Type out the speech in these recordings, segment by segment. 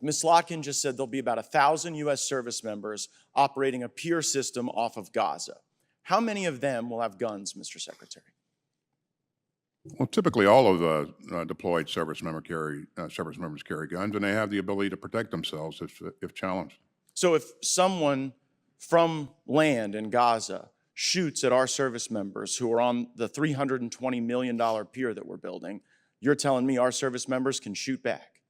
Ms. Slotkin just said there'll be about 1,000 U.S. service members operating a peer system off of Gaza. How many of them will have guns, Mr. Secretary? Well, typically all of the deployed service members carry guns, and they have the ability to protect themselves if challenged. So if someone from land in Gaza shoots at our service members who are on the $320 million pier that we're building, you're telling me our service members can shoot back?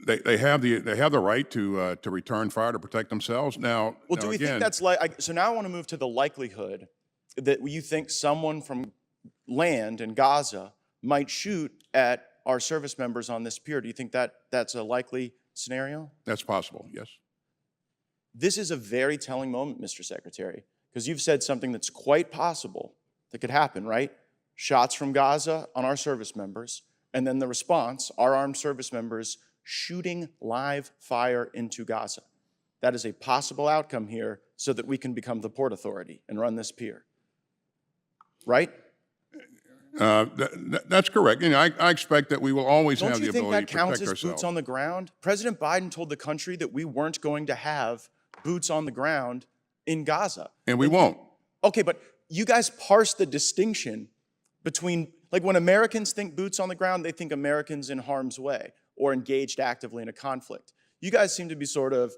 They have the right to return fire to protect themselves. Now, well, do we think that's like? So now I want to move to the likelihood that you think someone from land in Gaza might shoot at our service members on this pier. Do you think that that's a likely scenario? That's possible, yes. This is a very telling moment, Mr. Secretary, because you've said something that's quite possible that could happen, right? Shots from Gaza on our service members, and then the response, our armed service members shooting live fire into Gaza. That is a possible outcome here so that we can become the Port Authority and run this pier. Right? That's correct. You know, I expect that we will always have the ability to protect ourselves. Don't you think that counts as boots on the ground? President Biden told the country that we weren't going to have boots on the ground in Gaza. And we won't. Okay, but you guys parse the distinction between, like when Americans think boots on the ground, they think Americans in harm's way or engaged actively in a conflict. You guys seem to be sort of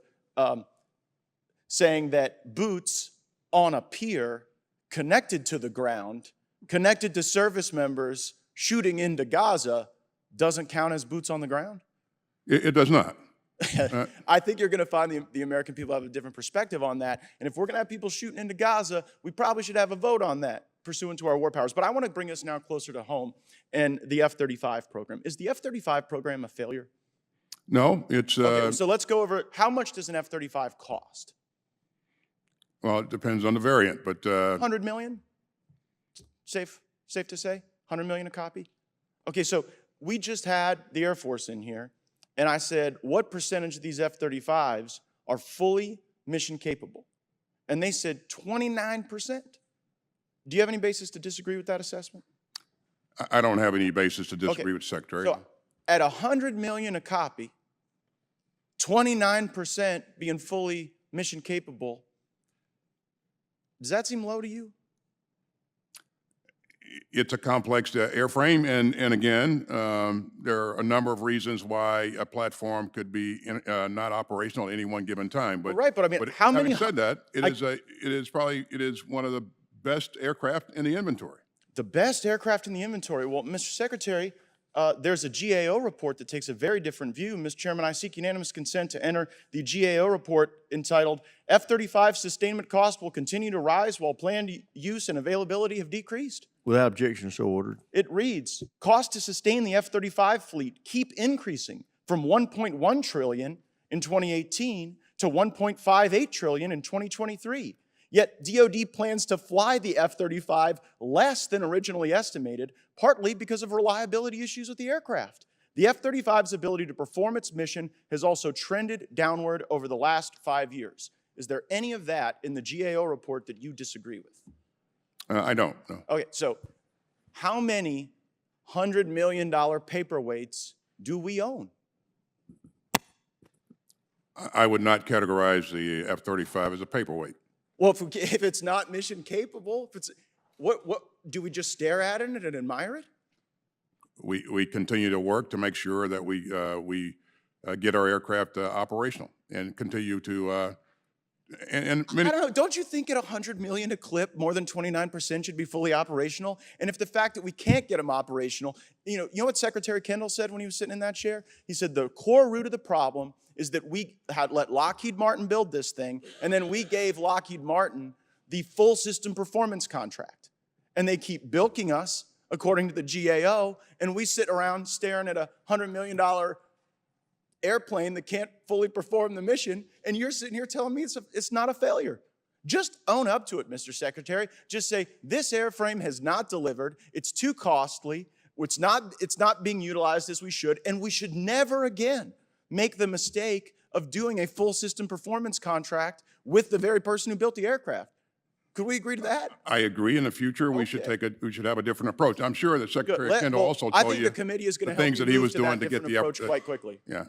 saying that boots on a pier connected to the ground, connected to service members shooting into Gaza, doesn't count as boots on the ground? It does not. I think you're going to find the American people have a different perspective on that. And if we're going to have people shooting into Gaza, we probably should have a vote on that pursuant to our war powers. But I want to bring us now closer to home and the F-35 program. Is the F-35 program a failure? No, it's... Okay, so let's go over, how much does an F-35 cost? Well, it depends on the variant, but... 100 million? Safe to say? 100 million a copy? Okay, so we just had the Air Force in here, and I said, what percentage of these F-35s are fully mission capable? And they said 29%. Do you have any basis to disagree with that assessment? I don't have any basis to disagree with the Secretary. So at 100 million a copy, 29% being fully mission capable, does that seem low to you? It's a complex airframe, and again, there are a number of reasons why a platform could be not operational at any one given time. But, well, right, but I mean, how many? Having said that, it is one of the best aircraft in the inventory. The best aircraft in the inventory. Well, Mr. Secretary, there's a GAO report that takes a very different view. Mr. Chairman, I seek unanimous consent to enter the GAO report entitled F-35 sustainment cost will continue to rise while planned use and availability have decreased. Without objection, so ordered. It reads, cost to sustain the F-35 fleet keep increasing from $1.1 trillion in 2018 to $1.58 trillion in 2023. Yet DoD plans to fly the F-35 less than originally estimated, partly because of reliability issues with the aircraft. The F-35's ability to perform its mission has also trended downward over the last 5 years. Is there any of that in the GAO report that you disagree with? I don't, no. Okay, so how many $100 million paperweights do we own? I would not categorize the F-35 as a paperweight. Well, if it's not mission capable, if it's, what do we just stare at it and admire it? We continue to work to make sure that we get our aircraft operational and continue to I don't know. Don't you think at 100 million a clip, more than 29% should be fully operational? And if the fact that we can't get them operational, you know what Secretary Kendall said when he was sitting in that chair? He said the core root of the problem is that we had let Lockheed Martin build this thing, and then we gave Lockheed Martin the full system performance contract. And they keep bilking us, according to the GAO, and we sit around staring at a $100 million airplane that can't fully perform the mission, and you're sitting here telling me it's not a failure. Just own up to it, Mr. Secretary. Just say, this airframe has not delivered, it's too costly, it's not being utilized as we should, and we should never again make the mistake of doing a full system performance contract with the very person who built the aircraft. Could we agree to that? I agree. In the future, we should we should have a different approach. I'm sure that Secretary Kendall also I told think you the committee is going the to help things you that he move was to that doing to get different the approach quite quickly. Yeah.